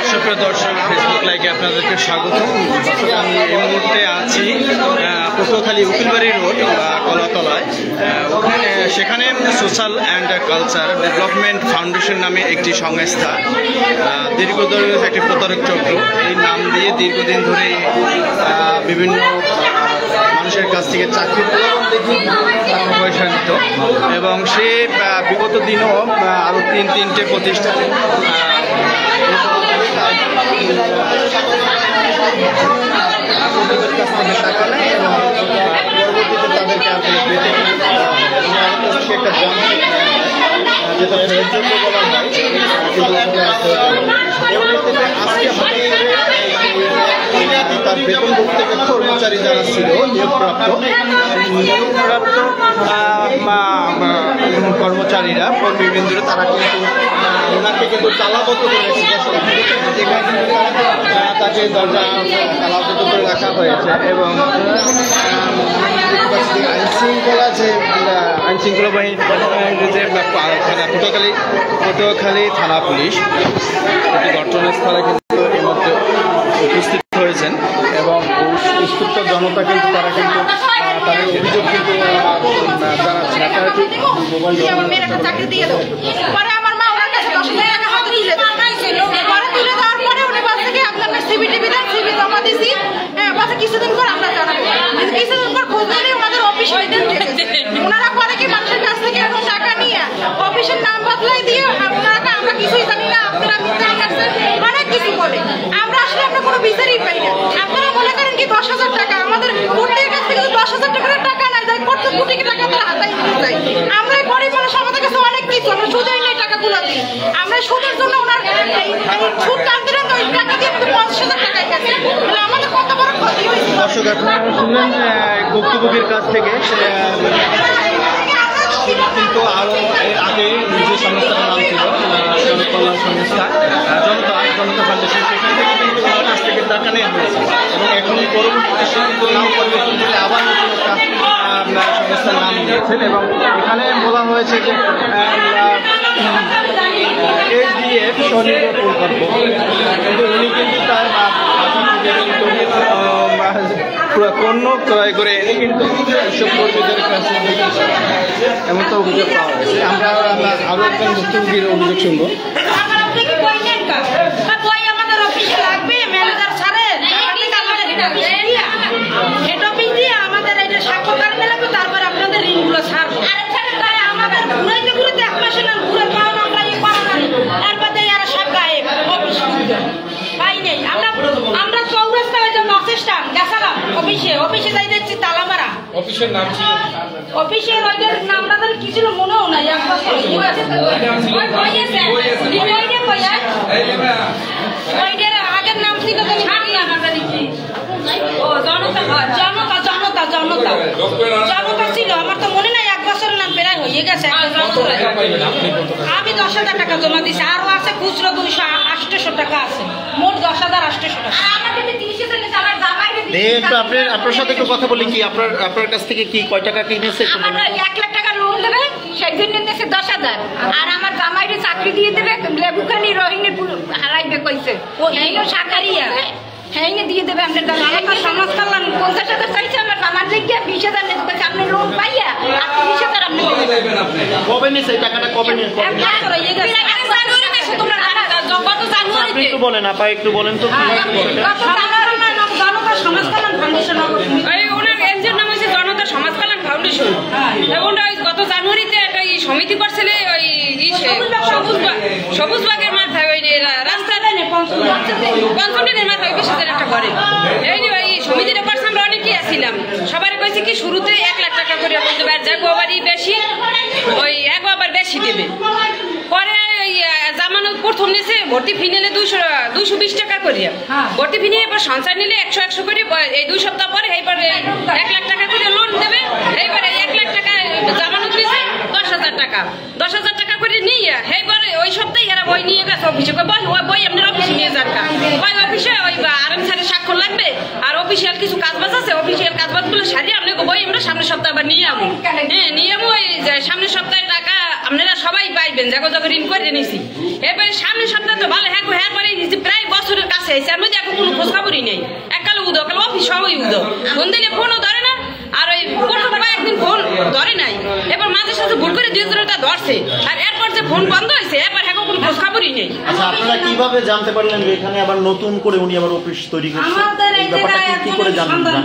সুপ্রিয় দর্শক, ফেসবুক লাইভে আপনাদেরকে স্বাগত। আমি এই মুহূর্তে আছি পটুয়াখালী উকিলবাড়ি রোড কলাতলায়। সেখানে social and culture development foundation নামে একটি সংস্থা, দীর্ঘদিনের একটি প্রতারক চক্র, এই নাম দিয়ে দীর্ঘদিন ধরে বিভিন্ন মানুষের কাছ থেকে চাকরি টাকা পয়সা নিত এবং সে বিগত দিনও আরও তিনটে প্রতিষ্ঠান কাছ থেকে টাকা নেয় এবং পরবর্তীতে তাদেরকে আসলে একটা জামানত যেটা ফেরত যোগ্য বলা হয়, কিন্তু আজকে তার বেতনভুক্ত কর্মচারী যারা ছিল নিয়োগপ্রাপ্ত কর্মচারীরা কর্মীবৃন্দরা তারা কিন্তু ওনাকে কিন্তু তালাবদ্ধ করে রেখেছে, তাকে দরজা তালাবদ্ধ করে রাখা হয়েছে এবং আইনশৃঙ্খলা বাহিনী যে পটুয়াখালী থানা পুলিশ ঘটনাস্থলে কিন্তু এই মধ্যে উপস্থিত হয়েছেন এবং উত্তপ্ত জনতা কিন্তু তারা কিন্তু তাদের অভিযোগ কিন্তু জানাচ্ছেন। আপনারা কি মোবাইল কিছুদিন পর আমরা জানাবো, কিছুদিন পর খোঁজ নিলে ওনাদের অফিস ওনারা করে কি মানুষের কাছ থেকে এখন টাকা নিয়ে অফিসের নাম বদলাই দিয়ে ওনারা আমরা কিছুই জানি না, আপনারা মিথ্যা করছেন, অনেক কিছু বলে। আমরা আসলে আমরা কোনো বিচারই পাই না। আপনারা মনে করেন কি 10,000 টাকা আমাদের কোর্টের কাছ থেকে 10,000 টাকার টাকা নাই যায়, কোর্ট কোটি টাকা তারা হাতাই নিয়ে যায়। আমরা গরিব মানুষ, আমাদের কাছে অনেক কিছু, আমরা সুদের নেই টাকাগুলো দিই, আমরা সুদের জন্য ওনার সুদ টানতে টানতে ওই টাকা দিয়ে 50,000 টাকায় গেছে। আমাদের কত বড় ক্ষতি হয়েছে। দর্শক, আপনারা শুনলেন ভুক্তভোগীর কাছ থেকে, কিন্তু আরও এর আগে যে সংস্থার নাম ছিল জনকল্যাণ সংস্থা, জনতা ফাউন্ডেশন, সেখান থেকে কিন্তু ওনার কাছ থেকে টাকা নেওয়া হয়েছে এবং এখন পরবর্তীতে সে কিন্তু নাম পরিবর্তন করে আবার নতুন একটা সংস্থার নাম নিয়েছেন এবং এখানে বলা হয়েছে যে SDF স্বনির্ভর প্রকল্প, কিন্তু উনি কিন্তু তার পণ্য ক্রয় করে এনে কিন্তু এইসব কর্মীদের কাছে এমন তো অভিযোগ পাওয়া হয়েছে। আমরা আরো একজন ভুক্তভোগীর অভিযোগ শুনবো। তারপরে আপনাদের ঋণগুলো ছাড়বো, আমাদের ঘুরাইতে ঘুরাইতে এক মাসে না ঘুরে পাওয়া আমরা এই পাওয়া না, তারপরে এরা সব গায়েব, অফিস পাই নেই। আমরা চৌরাস্তায় যে নচেষ্টাম গেছিলাম অফিসে যাই দেখছি তালা মারা। অফিসের নাম ছিল, অফিসের ওইটার নামটা কি ছিল মনেও নাই, এক বছর ওইটার আগের নাম ছিল জনতা ছিল, আমার তো মনে নাই, এক বছরের নাম প্রায় হয়ে গেছে। আমি 10,000 টাকা জমা দিছি, আরো আছে খুচরো 200-800 টাকা আছে, মোট 10,800 টাকা। আপনার সাথে একটু কথা বলি, কি আপনার কাছ থেকে কি কয় টাকা কিনেছে? 1 লাখ টাকা লোন দেবে, সেই জন্য দিয়েছে 10,000, আর আমার জামাইরে চাকরি দিয়ে দেবে, লেবুখানি রোহিণী হারাইবে কইছে, এইও শাকারিয়া হ্যাঁ দিয়ে দেবে। আপনার সমাজ কল্যাণ 50,000 চাইছে, আমার আমার লেগে 20,000 নিতে, আপনি লোন পাইয়া 20,000 আপনি কবে নিছে টাকাটা? কবে নিছে? একটু বলেন আপা, একটু বলেন তো। জনতা সমাজ কল্যাণ ফাউন্ডেশন, ওনার এনজিওর নাম হচ্ছে জনতা সমাজ কল্যাণ ফাউন্ডেশন। এবং গত জানুয়ারিতে একটা সমিতি করছিল ওই সবুজবাগের মাথায়, ওই রাস্তায় পঞ্চমীর মাথায় 20,000 একটা ঘরে ওই সমিতিটা করছে। আমরা অনেকেই আসছিলাম, সবাই কইছে কি শুরুতে 1 লাখ টাকা করে বলতে পারে, যাক আবারই বেশি ওই এক আবার বেশি দেবে। পরে জামানত প্রথম নিয়েছে ভর্তি ফি নিলে 220 টাকা করে, ভর্তি ফি নিয়ে এবার সঞ্চয় নিলে 100 করে, এই 2 সপ্তাহ পরে এইবারে 1 লাখ টাকা করে লোন দেবে। এইবারে 1 লাখ টাকা জামানত নিয়েছে 10,000 টাকা, 10,000 টাকা করে নিয়ে এইবারে ওই সপ্তাহে এরা বই নিয়ে গেছে অফিসে, বই আপনার অফিসে নিয়ে যান, ওই অফিসে ওই RM স্যারের স্বাক্ষর লাগবে, আর অফিসিয়াল কিছু কাজবাজ আছে, অফিসিয়াল কাজবাজগুলো সারিয়ে আপনাকে বই আমরা সামনের সপ্তাহে আবার নিয়ে যাবো। নিয়ে যাবো, ওই সামনের সপ্তাহে টাকা আপনারা সবাই পাইবেন, জাগো জাগো ঋণ করে নিয়েছি। এরপরে সামনের সপ্তাহে তো ভালো, হ্যাঁ পরে প্রায় মাসে এসে আমি এখন কোনো খোঁজ খবরই নেই। এককালে উদো কালে অফিস সবই উদো, ফোন দিলে ফোনও ধরে না। আর ওই প্রথম একদিন ফোন ধরে নাই, এবার মাঝে সাথে ভুল করে 2 জনটা ধরছে, আর এরপর যে ফোন বন্ধ হয়েছে এবার এখন কোনো খোঁজ খবরই নেই। আচ্ছা, আপনারা কিভাবে জানতে পারলেন যে এখানে আবার নতুন করে উনি আবার অফিস তৈরি করছেন? এই ব্যাপারটা কি করে জানলেন?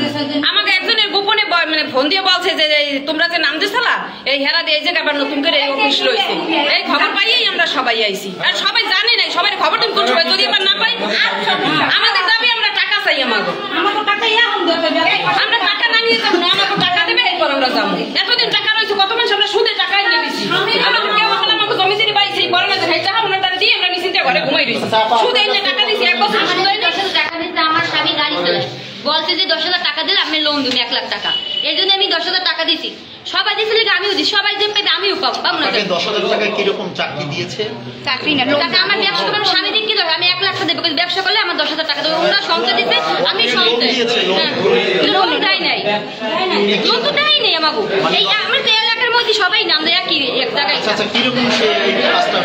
আমাকে একজনের গোপনে মানে ফোন দিয়ে বলছে যে তোমরা যে নাম দিছালা এই হেরা দিয়ে এই জায়গায় আবার নতুন করে এই অফিস রয়েছে। এই খবর পাইয়েই আমরা সবাই আইছি, আর সবাই জানে নাই, সবাই খবর তুমি করছো, যদি এবার না পাই আমাদের দাবি আমরা টাকা চাই। আমরা টাকা না নিয়ে যাবো না, আমাকে টাকা দেবে, এরপর আমরা যাবো। এতদিন টাকা রয়েছে, কত মানুষ আমরা সুদে টাকা এনে দিচ্ছি। আমাকে কেউ বলে আমাকে জমি দিতে পাইছি, বড় না ভাই টাকা আমরা তারা দিয়ে আমরা নিশ্চিন্তে ঘরে ঘুমাই রয়েছি। সুদে এনে টাকা দিচ্ছি, 1 বছর সুদ এনে টাকা দিতে আমার স্বামী গাড়ি চলে বলছে যে 10,000 টাকা দিলে আপনি লোন দিবেন 1 লাখ টাকা। এই জন্য আমি 10,000 টাকা দিছি। সবাই দিয়েছিল, আমিও দিই, সবাই যে পাইবে আমিও পাবো। 10,000 টাকা কিরকম চাকরি দিয়েছে? চাকরি না, টাকা আমার ব্যবসা করলে স্বামী দিন কি দেবে, আমি 1 লাখ টাকা দেবো, ব্যবসা করলে আমার 10,000 টাকা দেবো। ওরা সংসার দিতে, আমি সংসার লোন দেয় নাই, লোন তো দেয় নাই আমাকে। এই আমার 1 লাখের মধ্যে সবাই নাম দেয় কি এক জায়গায়।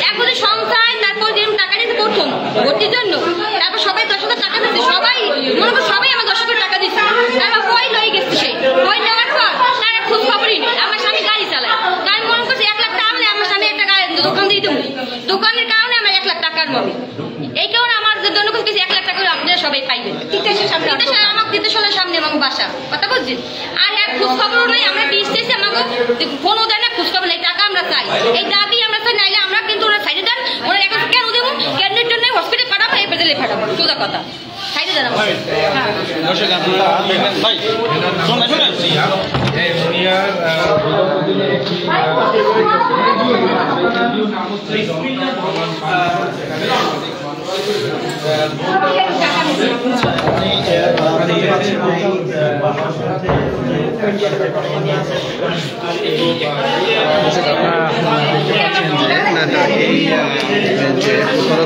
এখন সংসার, তারপর যেরকম টাকা দিতে প্রথম ভর্তির জন্য, তারপর সবাই 10,000 টাকা দিচ্ছে, সবাই মনে করো সবাই আমার 10,000 টাকা দিচ্ছে। তারপর বই লই গেছে, সেই বই নেওয়ার পর তার খোঁজ খবরই নেই। আমার স্বামী গাড়ি চালায়, আমি মনে করছি 1 লাখ টাকা হলে আমার স্বামী একটা দোকান দিয়ে দেবো, দোকানের কারণে আমার 1 লাখ টাকার মনে। এই কারণে আমার জন্য কিছু 1 লাখ টাকা করে আপনারা সবাই পাইবেন। আমার তিতাসের সামনে আমার বাসা, কথা বুঝছেন। আর হ্যাঁ, খোঁজ খবরও নাই, আমরা পিসতেছি, আমাকে ফোনও দেয় না, খোঁজ খবর নেই, টাকা আমরা চাই, এই দাবি আমরা চাই। নাইলে আমরা কিন্তু ওরা সাইডে দেন, ওরা এখন কেন দেবো, ক্যান্ডিডেট জন্য হসপিটালে পাঠাবো, এই পেটেলে পাঠাবো, সোজা কথা সাইডে দেন।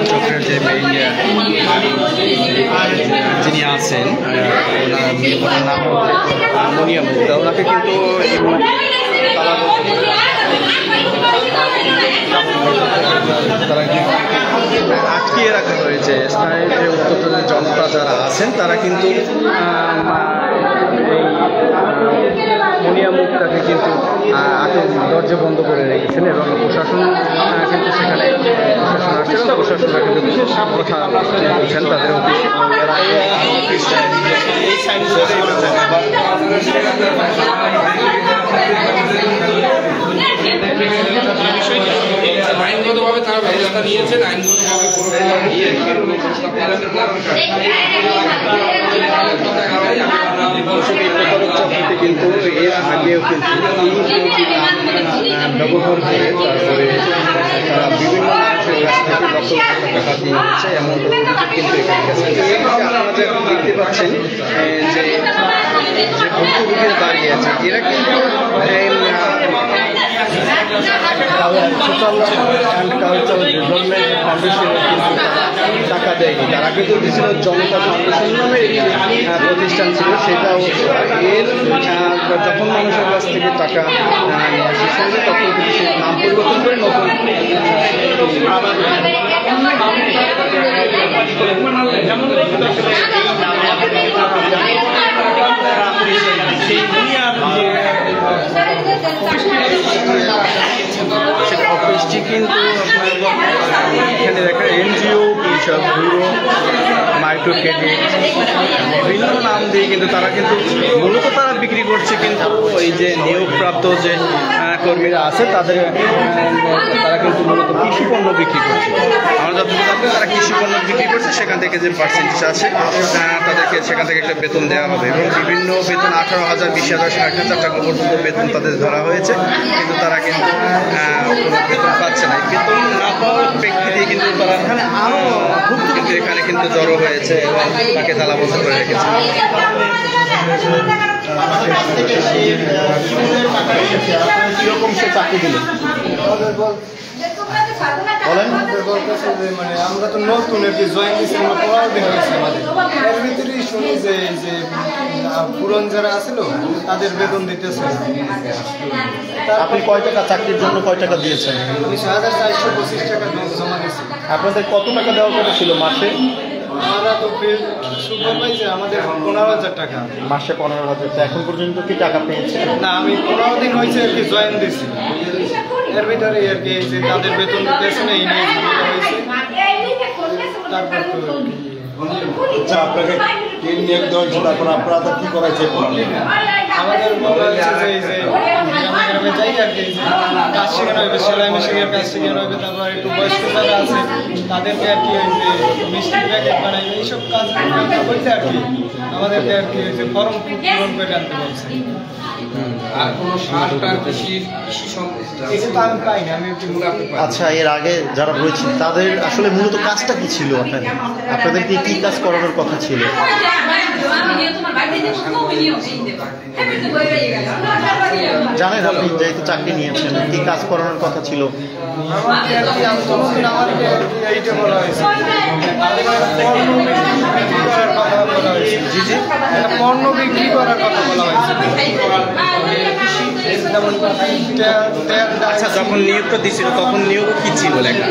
চক্রের যে যিনি আছেন ওনার নাম মনিয়া মুক্তা, ওনাকে কিন্তু আটকিয়ে রাখা হয়েছে। স্থানীয় যে উত্তর জনতা যারা আছেন তারা কিন্তু মনিয়া মুক্তাকে কিন্তু দরজা বন্ধ করে রেখেছেন এবং প্রশাসন কিন্তু সেখানে প্রশাসনরা কিন্তু কথা বলছেন তাদের আইনগতভাবে তারা ব্যবস্থা নিয়েছেন, আইনগতভাবে কিন্তু এর আগেও কিন্তু ব্যবহার করে তারপরে তারা বিভিন্ন মানুষের কাছ থেকে লক্ষ টাকা দিয়ে হচ্ছে এমন কিন্তু এখানে গেছে। আপনারা দেখতে পাচ্ছেন যে ভুক্তভোগীরা দাঁড়িয়ে আছে, এরা কিন্তু সোশ্যাল অ্যান্ড কালচারাল ডেভেলপমেন্ট ফাউন্ডেশনের কিন্তু টাকা দেয়নি, তারা কিন্তু দিয়েছিল জনতা ফাউন্ডেশন নামে একটি প্রতিষ্ঠান ছিল। সেটাও এর যখন মানুষের কাছ থেকে টাকা নেওয়া শেষ হয়েছে তখন কিন্তু সে নাম পরিবর্তন করে নতুন অফিসটি কিন্তু এখানে দেখা এনজিও, কৃষক ব্যুরো, মাইক্রো ক্রেডিট বিভিন্ন নাম দিয়ে কিন্তু তারা কিন্তু মূলত তারা বিক্রি করছে। কিন্তু এই যে নিয়োগপ্রাপ্ত যে কর্মীরা আছে তারা কিন্তু মূলত কৃষিপণ্য বিক্রি করছে। আমরা যতটুকু জানবো তারা কৃষিপণ্য বিক্রি করছে, সেখান থেকে যে পার্সেন্টেজ আছে তাদেরকে সেখান থেকে একটা বেতন দেওয়া হবে এবং বিভিন্ন বেতন 18,000, 20,000, 60,000 টাকা পর্যন্ত বেতন তাদের ধরা হয়েছে। কিন্তু তারা কিন্তু কোনো বেতন পাচ্ছে না। বেতন না পাওয়ার প্রেক্ষিতে কিন্তু তারা কিন্তু এখানে কিন্তু জড়ো হয়েছে এবং তাকে তালাবদ্ধ করে রেখেছে। কিরকম সে চাকরি দিল বলেন? মানে আমরা তো নতুন আর কি জয়েন দিয়েছি, আমরা পড়াও দিন হয়েছে আমাদের। এর ভিতরেই শুনি যে পুরন যারা আছিল তাদের বেতন দিতেছে। আপনি কয় টাকা চাকরির জন্য কয় টাকা দিয়েছেন? 19,425 টাকা জমা দিয়েছি। আপনাদের কত টাকা দেওয়ার কথা ছিল মাসে? আমরা তো সুপারভাইজার, আমাদের 15,000 টাকা মাসে 15,000। এখন পর্যন্ত কি টাকা পেয়েছেন? না, আমি 15 দিন হয়েছে আর কি জয়েন দিয়েছি, এর ভিতরে আর কি যে তাদের বেতন দিতেছে না, এই নিয়ে ঝামেলা হয়েছে। তারপর তো আচ্ছা, আপনাকে টিম নিয়োগ দেওয়া হয়েছিল, এখন আপনারা কি করাইছে? আমাদের বলা হচ্ছে যে এই যে গ্রামে গ্রামে যাই আর কি, কাজ শেখানো হবে, সেলাই মেশিনের কাজ শেখানো হবে, তারপর একটু বয়স্ক যারা আছে তাদেরকে আর কি ওই যে মিষ্টি প্যাকেট বানাই, এইসব কাজ বলতে আর কি আমাদেরকে আর কি ওই যে ফর্ম পূরণ করে আনতে বলছে। আর কোনো সার টার কৃষি এটা তো আমি পাইনি, আমি একটু আচ্ছা, এর আগে যারা রয়েছে তাদের আসলে মূলত কাজটা কি ছিল? আপনাদেরকে কি কাজ করানোর কথা ছিল? জানেন আপনি যেহেতু চাকরি নিয়েছেন, কি কাজ করানোর কথা ছিল? এইটা বলা হয়েছে পণ্য বিক্রি করার কথা বলা হয়েছে। আচ্ছা, যখন নিয়োগটা দিছিল তখন নিয়োগ কি ছিল লেখা?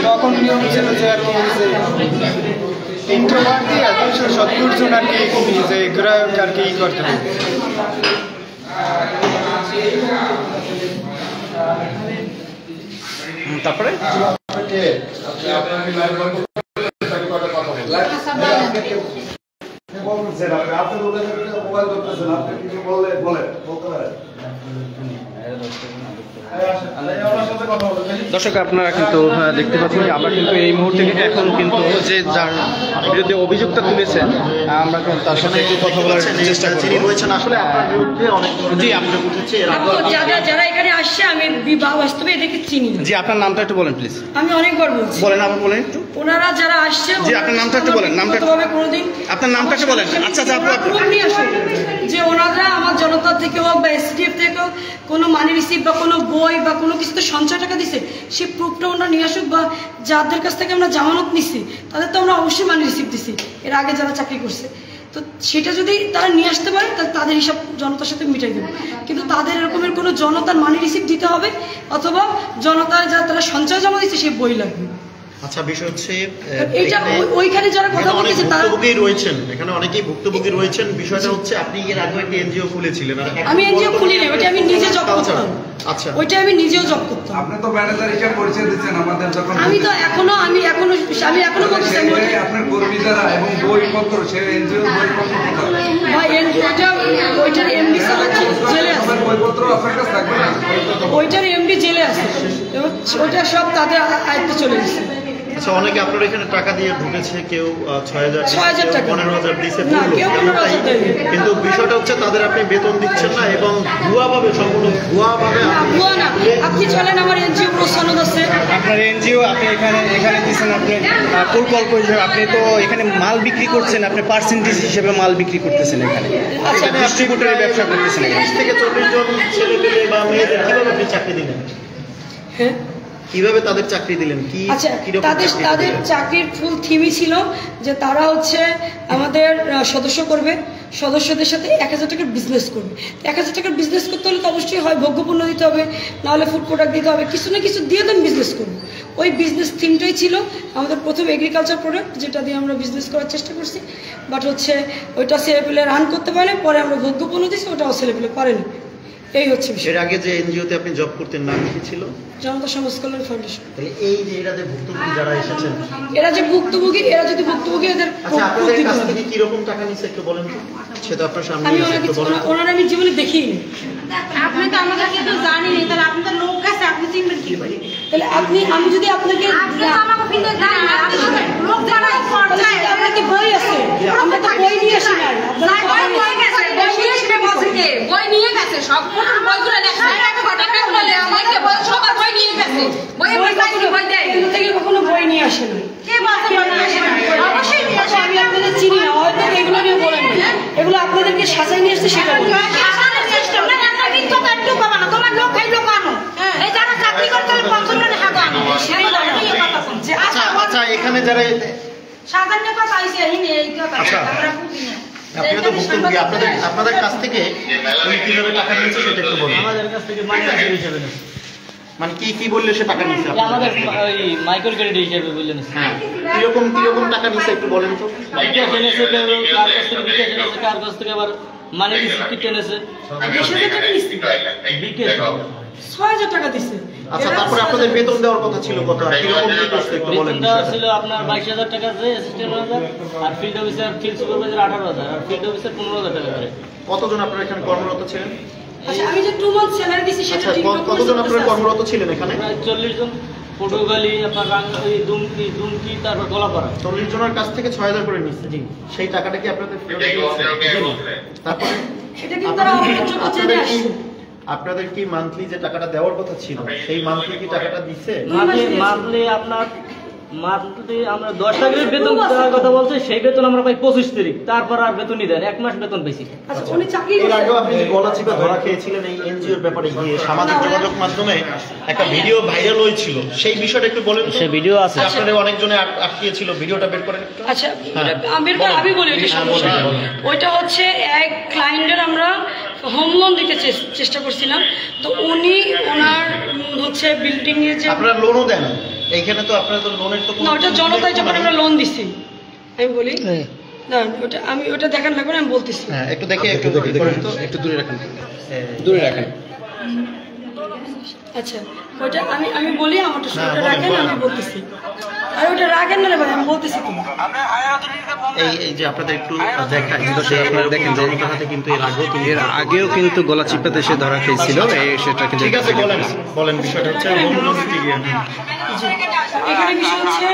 তখন নিয়োগ ছিল যে আর কি ইন্ট্রোভার্ট দিয়ে 270 জন আর কি যে গ্রাহক আর কি করতে হবে। তারপরে দর্শক, আপনারা কিন্তু দেখতে পাচ্ছেন আমরা কিন্তু এই মুহূর্তে এখন কিন্তু যে যার বিরুদ্ধে অভিযোগটা তুলেছেন আমরা কিন্তু তার সাথে একটু কথা বলার চেষ্টা যিনি রয়েছেন আসলে আপনার বিরুদ্ধে অনেক জি অভিযোগ উঠেছে। যারা এখানে আসছে আমি বাস্তবে এদেরকে চিনি। জি, আপনার নামটা একটু বলেন প্লিজ। আমি অনেকবার বলছি, বলেন, আবার বলেন একটু। ওনারা যারা আসছে, জি আপনার নামটা একটু বলেন। নামটা কোনোদিন আপনার নামটা একটু বলেন। আচ্ছা আচ্ছা, প্রুফ নিয়ে আসুন যে ওনারা আমার জনতা থেকে হোক বা এসডিএফ থেকে হোক কোনো মানি রিসিভ বা কোনো বই বা কোনো কিছুতে সঞ্চয় টাকা দিছে, সেই প্রুফটা ওনারা নিয়ে আসুক। বা যাদের কাছ থেকে আমরা জামানত নিচ্ছি তাদের তো আমরা অবশ্যই মানি রিসিভ দিছি এর আগে যারা চাকরি করছে, তো সেটা যদি তারা নিয়ে আসতে পারে তাহলে তাদের হিসাব জনতার সাথে মিটাই দেবে। কিন্তু তাদের এরকমের কোনো জনতার মানি রিসিভ দিতে হবে অথবা জনতার যারা তারা সঞ্চয় জমা দিচ্ছে সেই বই লাগবে। আচ্ছা, বিষয় হচ্ছে এইটা ওইখানে যারা কথা বলছে তারা ভুক্তভোগী রয়েছেন, এখানে অনেকেই ভুক্তভোগী রয়েছেন। বিষয়টা হচ্ছে আপনি এর আগে একটা এনজিও খুলেছিলেন। আমি এনজিও খুলিনি, ওটা আমি নিজে জব করতাম। আচ্ছা, ওইটা আমি নিজেও জব করতাম। আপনি তো ম্যানেজার হিসেবে পরিচয় দিচ্ছেন আমাদের, যখন আমি তো এখনো বলছি আপনার কর্মী যারা এবং বইপত্র সে এনজিও বইপত্র ভাই, ওইটার এমডি জেলে আছে, বইপত্র আপনার কাছে থাকবে না? ওইটার এমডি জেলে আছে, ওইটা সব তাদের আয়ত্তে চলে গেছে। আচ্ছা, অনেকে আপনার এখানে টাকা দিয়ে ঢুকেছে, কেউ 6,000 টাকা, 15,000 দিয়েছে, কিন্তু বিষয়টা হচ্ছে তাদের আপনি বেতন দিচ্ছেন না এবং ভুয়াভাবে, সম্পূর্ণ ভুয়াভাবে। ভুয়া না, আপনি চলেন আমার এনজিও সনদ আছে। আপনার এনজিও আপনি এখানে দিচ্ছেন, আপনি প্রকল্প হিসেবে আপনি তো এখানে মাল বিক্রি করছেন, আপনি পার্সেন্টেজ হিসেবে মাল বিক্রি করতেছেন এখানে, ডিস্ট্রিবিউটরের ব্যবসা করতেছেন। 30 থেকে 40 জন ছেলে পেলে বা মেয়েদের কিভাবে আপনি চাকরি দিলেন? হ্যাঁ, কিভাবে তাদের চাকরি দিলেন? কি আচ্ছা, তাদের চাকরির ফুল থিমই ছিল যে তারা হচ্ছে আমাদের সদস্য করবে, সদস্যদের সাথে 1,000 টাকার বিজনেস করবে। 1,000 টাকার বিজনেস করতে হলে তো অবশ্যই হয় ভোগ্যপণ্য দিতে হবে, নাহলে ফুড প্রোডাক্ট দিতে হবে, কিছু না কিছু দিয়ে তো বিজনেস করবো। ওই বিজনেস থিমটাই ছিল আমাদের প্রথম এগ্রিকালচার প্রোডাক্ট, যেটা দিয়ে আমরা বিজনেস করার চেষ্টা করছি। বাট হচ্ছে ওইটা ছেলেপেলে রান করতে পারে, পরে আমরা ভোগ্যপণ্য দিচ্ছি, ওটাও ছেলেপেলে পারেনি। এই হচ্ছে বিষয়। এর আগে যে এনজিওতে আপনি জব করতেন নাম কি ছিল? জনতা সমাজ কল্যাণ ফাউন্ডেশন। তাহলে এই যে এরা যে ভুক্তভোগী যারা এসেছেন, এরা যদি ভুক্তভোগী এদের আচ্ছা, আপনাদের কাছ থেকে কি রকম টাকা নিছে একটু বলেন তো? সেটা আপনার সামনে ওনারা আমি জীবনে দেখিনি। আপনি তো আমাদেরকে তো জানেন, তাহলে আপনি তো লোক আছে, আপনি চিনবেন কি করে? তাহলে আমি যদি আপনাকে লোক বানাই পর্যায়ে আমরা কি বই আছে, আমরা তো বই নিয়ে আসি না। বই নিয়ে গেছে সব বইগুলো সবার বই নিয়ে গেছে, কখনো বই নিয়ে আসে না। অবশ্যই নিয়ে আসে। আমি আপনাদের চিনি না, হয়তো এগুলো নিয়ে বলেন, এগুলো আপনাদেরকে সাজাই নিয়ে আসতে সেটা বলি। তোমার লোক এই লোক আনো, এই যারা চাকরি করতে হলে 5 জনের হাত আনো। আচ্ছা, এখানে যারা সাধারণ কথা আইছে এই কথা আপনি তো ভুক্তভোগী, আপনাদের কাছ থেকে উনি কিভাবে টাকা নিয়েছে সেটা একটু বলুন। আমাদের কাছ থেকে মানি হিসেবে মানে কি বললে সে টাকা নিচ্ছে? আমাদের ওই মাইক্রো ক্রেডিট হিসেবে বললেন। হ্যাঁ, কিরকম টাকা নিচ্ছে একটু বলেন তো। বিকাশ এনেছে, কার কাছ থেকে বিকাশ এনেছে, কার কাছ থেকে আবার মানি রিসিপ্ট এনেছে। 20,000 টাকা নিচ্ছে, বিকাশ 6,000 টাকা দিচ্ছে। আচ্ছা, তারপরে আপনাদের বেতন দেওয়ার কথা ছিল কত? আর কিরকম কি করতে একটু বলেন। বেতন দেওয়া ছিল আপনার 22,000 টাকা, যে অ্যাসিস্ট্যান্ট ম্যানেজার আর ফিল্ড অফিসার, ফিল্ড সুপারভাইজার 18,000 আর ফিল্ড অফিসার 15,000 টাকা করে। কতজন আপনারা এখানে কর্মরত ছিলেন? আচ্ছা, আমি যে 2 মান্থ স্যালারি দিছি সেটা আচ্ছা, ঠিক মতো কতজন আপনারা কর্মরত ছিলেন এখানে? প্রায় 40 জন। পটুয়াখালী, আপনার ওই দুমকি, তারপর গলাপাড়া। 40 জনের কাছ থেকে 6,000 করে নিচ্ছে। জি। সেই টাকাটা কি আপনাদের ফেরত দিয়েছে? তারপরে সেটা কিন্তু তারা অনেক যোগ্য চেনে আসছে। আপনাদের কি মান্থলি যে টাকাটা দেওয়ার কথা ছিল সেই মান্থলি কি টাকাটা দিচ্ছে? মান্থলি আপনার মান্থলি আমরা 10 টাকার বেতন দেওয়ার কথা বলছে, সেই বেতন আমরা পাই 25 তারিখ, তারপর আর বেতনই দেন 1 মাস বেতন পেয়েছি। আচ্ছা, উনি চাকরি এর আগেও আপনি গলাচিপা ধরা খেয়েছিলেন এই এনজিওর ব্যাপারে গিয়ে, সামাজিক যোগাযোগ মাধ্যমে একটা ভিডিও ভাইরাল হয়েছিল, সেই বিষয়টা একটু বলেন। সে ভিডিও আছে, আপনাদের অনেকজনে আটকিয়েছিল, ভিডিওটা বের করেন একটু। আচ্ছা, আমি বলি ওইটা সমস্যা। ওইটা হচ্ছে এক ক্লায়েন্টের আমরা হোম লোন দিতে চেষ্টা করছিলাম, তো ওনার হচ্ছে বিল্ডিং এর যে আপনারা লোনও দেন এইখানে, তো আপনারা তো লোনের তো না, ওটা জনতায় যখন আমরা লোন দিছি, আমি বলি না ওটা আমি ওটা দেখার লাগবে না, আমি বলতেছি। হ্যাঁ, একটু দেখে একটু দূরে রাখেন। আচ্ছা, ওটা আমি বলি, আমারটা ওটা রাখেন, আমি বলতেছি। আর ওটা রাখেন না রে ভাই, আমি বলতেছি তো। এই যে আপনাদের একটু দেখাই, আপনারা দেখেন জনতাতে কিন্তু এর আগেও কিন্তু গলা চিপাতে সে ধরা খেয়েছিল, সেটা কিন্তু ঠিক আছে, বলেন বিষয়টা হচ্ছে হোম লোন দিতে গিয়ে। এখানে বিষয় হচ্ছে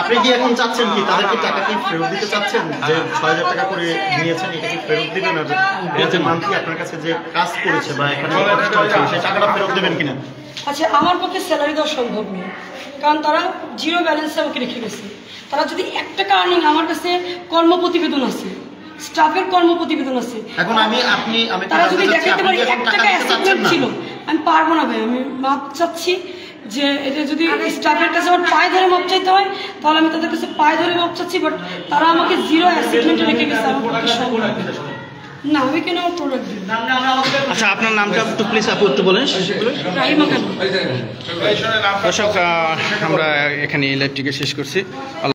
আপনি কি এখন চাচ্ছেন কি তাদেরকে টাকা কি ফেরত দিতে চাচ্ছেন? যে 6,000 টাকা করে নিয়েছেন, এটা কি ফেরত দিবেন? আর যে মান্থলি আপনার কাছে যে কাজ করেছে বা এখানে সেই টাকাটা ফেরত দেবেন কিনা? আচ্ছা, আমার পক্ষে স্যালারি দেওয়া সম্ভব নয়, কারণ তারা জিরো ব্যালেন্সে আমাকে রেখে গেছে। তারা যদি 1 টাকা আর্নিং, আমার কাছে কর্ম প্রতিবেদন আছে, স্টাফের কর্ম প্রতিবেদন আছে। এখন আমি তারা যদি দেখাতে পারি 1 টাকা অ্যাসিস্ট্যান্ট ছিল, আমি পারবো না ভাই, আমি মাপ চাচ্ছি যে এটা যদি স্টাফের কাছে আমার পায়ে ধরে মাপ চাইতে হয়, তাহলে আমি তাদের কাছে পায়ে ধরে মাপ চাচ্ছি, বাট তারা আমাকে জিরো অ্যাসিস্ট্যান্টে রেখে গেছে। আমার পক্ষে সম্ভব না, আমি কেন আমার প্রোডাক্ট দিই। আচ্ছা, আপনার নামটা একটু প্লিজ আপু একটু বলেন। রাহিমা খান। দর্শক, আমরা এখানে এই লাইভটিকে শেষ করছি।